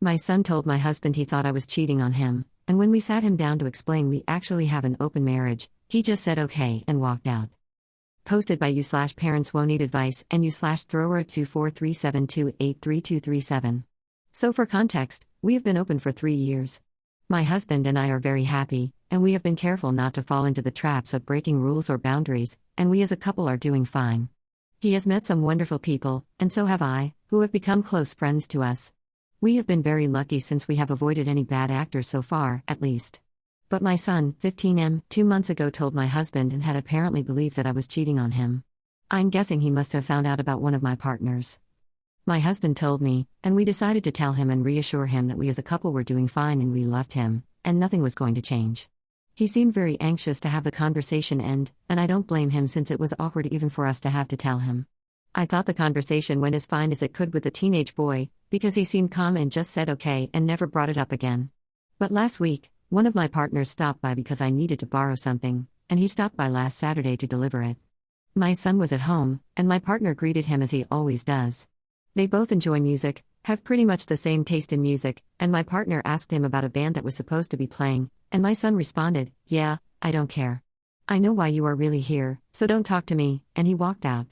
My son told my husband he thought I was cheating on him, and when we sat him down to explain we actually have an open marriage, he just said okay and walked out. Posted by you/parentswhoneedadvice and you/thrower@2437283237. So for context, we have been open for 3 years. My husband and I are very happy, and we have been careful not to fall into the traps of breaking rules or boundaries, and we as a couple are doing fine. He has met some wonderful people, and so have I, who have become close friends to us. We have been very lucky since we have avoided any bad actors so far, at least. But my son, 15M, 2 months ago told my husband and had apparently believed that I was cheating on him. I'm guessing he must have found out about one of my partners. My husband told me, and we decided to tell him and reassure him that we as a couple were doing fine and we loved him, and nothing was going to change. He seemed very anxious to have the conversation end, and I don't blame him since it was awkward even for us to have to tell him. I thought the conversation went as fine as it could with the teenage boy, because he seemed calm and just said okay and never brought it up again. But last week, one of my partners stopped by because I needed to borrow something, and he stopped by last Saturday to deliver it. My son was at home, and my partner greeted him as he always does. They both enjoy music, have pretty much the same taste in music, and my partner asked him about a band that was supposed to be playing, and my son responded, "Yeah, I don't care. I know why you are really here, so don't talk to me," and he walked out.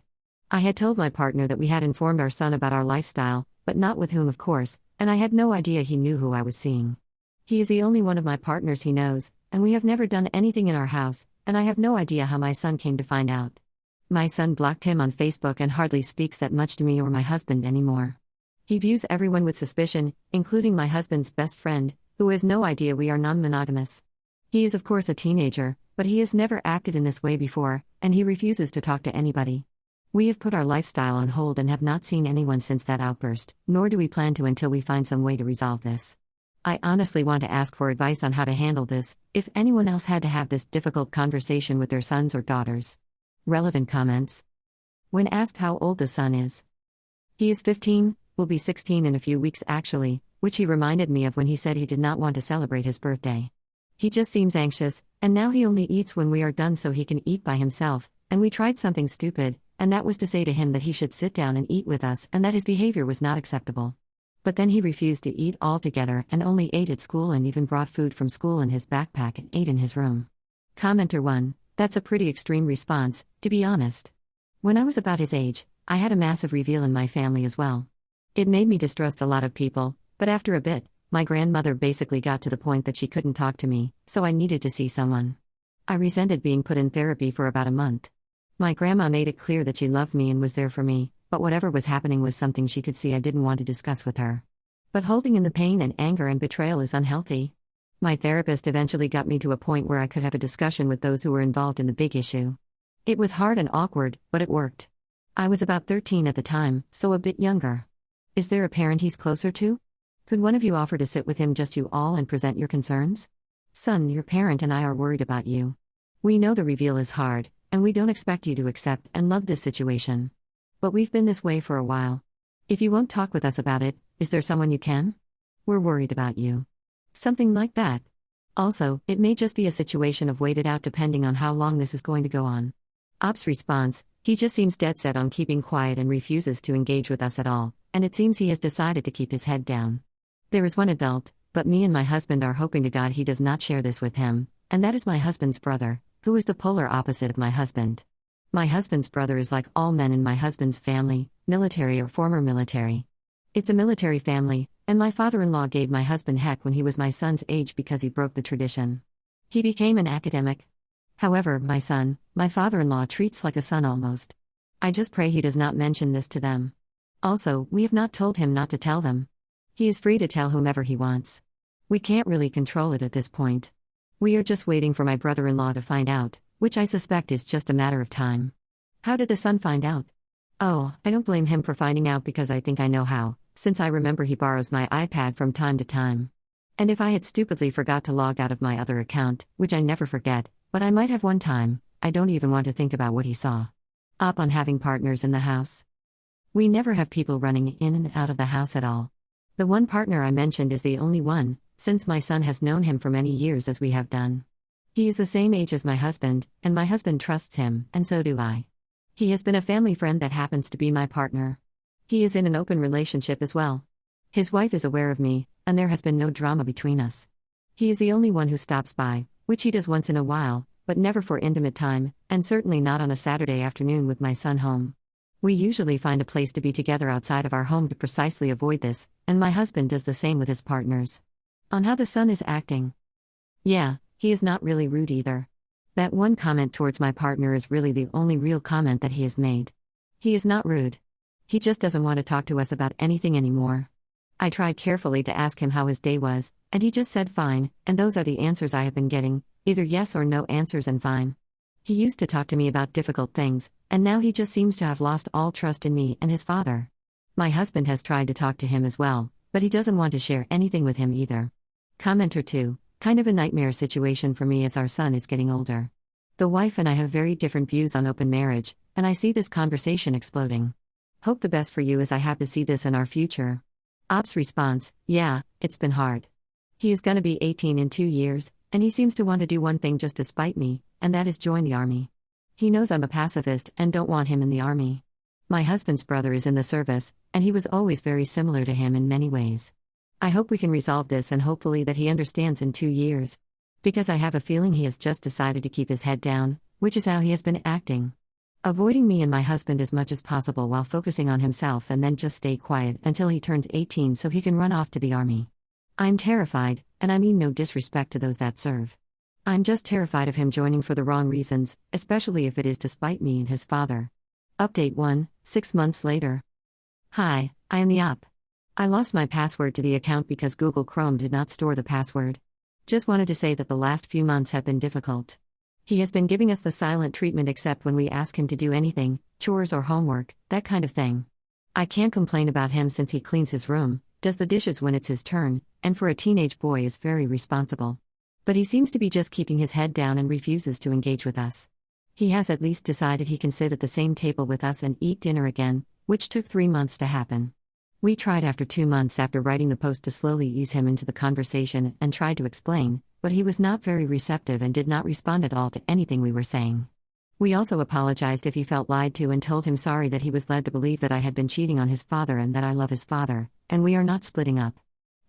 I had told my partner that we had informed our son about our lifestyle, but not with whom of course, and I had no idea he knew who I was seeing. He is the only one of my partners he knows, and we have never done anything in our house, and I have no idea how my son came to find out. My son blocked him on Facebook and hardly speaks that much to me or my husband anymore. He views everyone with suspicion, including my husband's best friend, who has no idea we are non-monogamous. He is of course a teenager, but he has never acted in this way before, and he refuses to talk to anybody. We have put our lifestyle on hold and have not seen anyone since that outburst, nor do we plan to until we find some way to resolve this. I honestly want to ask for advice on how to handle this, if anyone else had to have this difficult conversation with their sons or daughters. Relevant comments. When asked how old the son is, he is 15, will be 16 in a few weeks actually, which he reminded me of when he said he did not want to celebrate his birthday. He just seems anxious, and now he only eats when we are done so he can eat by himself, and we tried something stupid, and that was to say to him that he should sit down and eat with us and that his behavior was not acceptable. But then he refused to eat altogether and only ate at school and even brought food from school in his backpack and ate in his room. Commenter 1, that's a pretty extreme response, to be honest. When I was about his age, I had a massive reveal in my family as well. It made me distrust a lot of people, but after a bit, my grandmother basically got to the point that she couldn't talk to me, so I needed to see someone. I resented being put in therapy for about a month. My grandma made it clear that she loved me and was there for me, but whatever was happening was something she could see I didn't want to discuss with her. But holding in the pain and anger and betrayal is unhealthy. My therapist eventually got me to a point where I could have a discussion with those who were involved in the big issue. It was hard and awkward, but it worked. I was about 13 at the time, so a bit younger. Is there a parent he's closer to? Could one of you offer to sit with him, just you all, and present your concerns? Son, your parent and I are worried about you. We know the reveal is hard, and we don't expect you to accept and love this situation. But we've been this way for a while. If you won't talk with us about it, is there someone you can? We're worried about you. Something like that. Also, it may just be a situation of wait it out depending on how long this is going to go on. Op's response, he just seems dead set on keeping quiet and refuses to engage with us at all, and it seems he has decided to keep his head down. There is one adult, but me and my husband are hoping to God he does not share this with him, and that is my husband's brother, who is the polar opposite of my husband. My husband's brother is like all men in my husband's family, military or former military. It's a military family, and my father-in-law gave my husband heck when he was my son's age because he broke the tradition. He became an academic. However, my son, my father-in-law treats like a son almost. I just pray he does not mention this to them. Also, we have not told him not to tell them. He is free to tell whomever he wants. We can't really control it at this point. We are just waiting for my brother-in-law to find out, which I suspect is just a matter of time. How did the son find out? Oh, I don't blame him for finding out because I think I know how, since I remember he borrows my iPad from time to time. And if I had stupidly forgot to log out of my other account, which I never forget, but I might have one time, I don't even want to think about what he saw. Up on having partners in the house. We never have people running in and out of the house at all. The one partner I mentioned is the only one, since my son has known him for many years as we have done. He is the same age as my husband, and my husband trusts him, and so do I. He has been a family friend that happens to be my partner. He is in an open relationship as well. His wife is aware of me, and there has been no drama between us. He is the only one who stops by, which he does once in a while, but never for intimate time, and certainly not on a Saturday afternoon with my son home. We usually find a place to be together outside of our home to precisely avoid this, and my husband does the same with his partners. On how the son is acting. Yeah, he is not really rude either. That one comment towards my partner is really the only real comment that he has made. He is not rude. He just doesn't want to talk to us about anything anymore. I tried carefully to ask him how his day was, and he just said fine, and those are the answers I have been getting, either yes or no answers and fine. He used to talk to me about difficult things, and now he just seems to have lost all trust in me and his father. My husband has tried to talk to him as well, but he doesn't want to share anything with him either. Commenter 2, kind of a nightmare situation for me as our son is getting older. The wife and I have very different views on open marriage, and I see this conversation exploding. Hope the best for you as I have to see this in our future. Ops response, yeah, it's been hard. He is gonna be 18 in 2 years, and he seems to want to do one thing just to spite me, and that is join the army. He knows I'm a pacifist and don't want him in the army. My husband's brother is in the service, and he was always very similar to him in many ways. I hope we can resolve this and hopefully that he understands in 2 years. Because I have a feeling he has just decided to keep his head down, which is how he has been acting. Avoiding me and my husband as much as possible while focusing on himself and then just stay quiet until he turns 18 so he can run off to the army. I'm terrified, and I mean no disrespect to those that serve. I'm just terrified of him joining for the wrong reasons, especially if it is to spite me and his father. Update 1, 6 months later. Hi, I am the op. I lost my password to the account because Google Chrome did not store the password. Just wanted to say that the last few months have been difficult. He has been giving us the silent treatment except when we ask him to do anything, chores or homework, that kind of thing. I can't complain about him since he cleans his room, does the dishes when it's his turn, and for a teenage boy is very responsible. But he seems to be just keeping his head down and refuses to engage with us. He has at least decided he can sit at the same table with us and eat dinner again, which took 3 months to happen. We tried after 2 months after writing the post to slowly ease him into the conversation and tried to explain, but he was not very receptive and did not respond at all to anything we were saying. We also apologized if he felt lied to and told him sorry that he was led to believe that I had been cheating on his father and that I love his father, and we are not splitting up.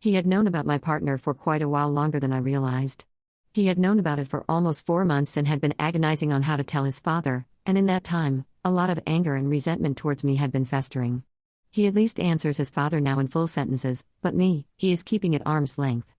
He had known about my partner for quite a while longer than I realized. He had known about it for almost 4 months and had been agonizing on how to tell his father, and in that time, a lot of anger and resentment towards me had been festering. He at least answers his father now in full sentences, but me, he is keeping at arm's length.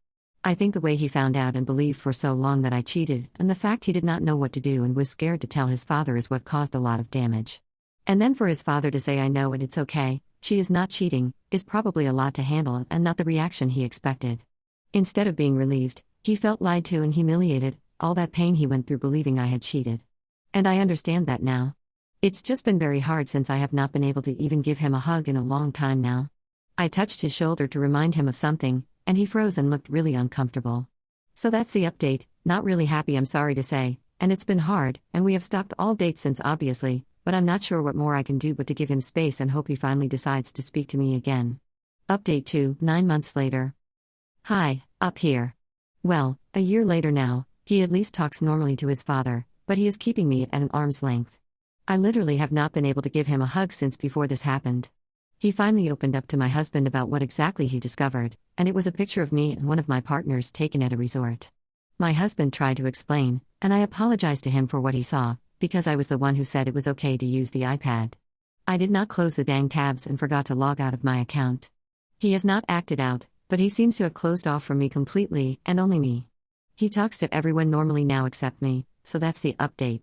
I think the way he found out and believed for so long that I cheated, and the fact he did not know what to do and was scared to tell his father is what caused a lot of damage. And then for his father to say I know and it's okay, she is not cheating, is probably a lot to handle and not the reaction he expected. Instead of being relieved, he felt lied to and humiliated, all that pain he went through believing I had cheated. And I understand that now. It's just been very hard since I have not been able to even give him a hug in a long time now. I touched his shoulder to remind him of something, and he froze and looked really uncomfortable. So that's the update, not really happy I'm sorry to say, and it's been hard, and we have stopped all dates since obviously, but I'm not sure what more I can do but to give him space and hope he finally decides to speak to me again. Update 2, 9 months later. Hi, up here. Well, a year later now, he at least talks normally to his father, but he is keeping me at an arm's length. I literally have not been able to give him a hug since before this happened. He finally opened up to my husband about what exactly he discovered, and it was a picture of me and one of my partners taken at a resort. My husband tried to explain, and I apologized to him for what he saw, because I was the one who said it was okay to use the iPad. I did not close the dang tabs and forgot to log out of my account. He has not acted out, but he seems to have closed off from me completely, and only me. He talks to everyone normally now except me, so that's the update.